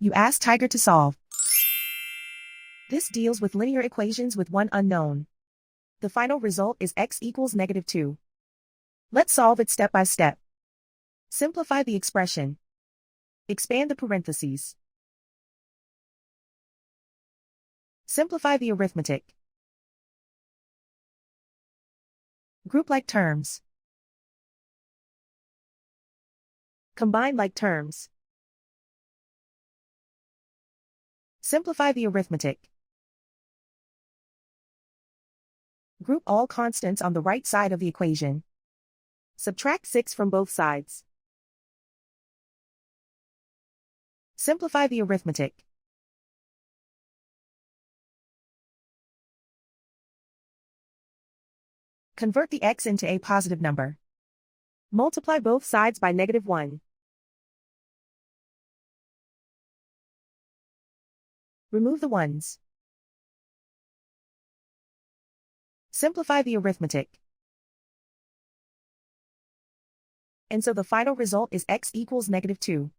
You ask Tiger to solve. This deals with linear equations with one unknown. The final result is x equals -2. Let's solve it step by step. Simplify the expression. Expand the parentheses. Simplify the arithmetic. Group like terms. Combine like terms. Simplify the arithmetic. Group all constants on the right side of the equation. Subtract 6 from both sides. Simplify the arithmetic. Convert the x into a positive number. Multiply both sides by -1. Remove the ones. Simplify the arithmetic. And so the final result is x equals -2.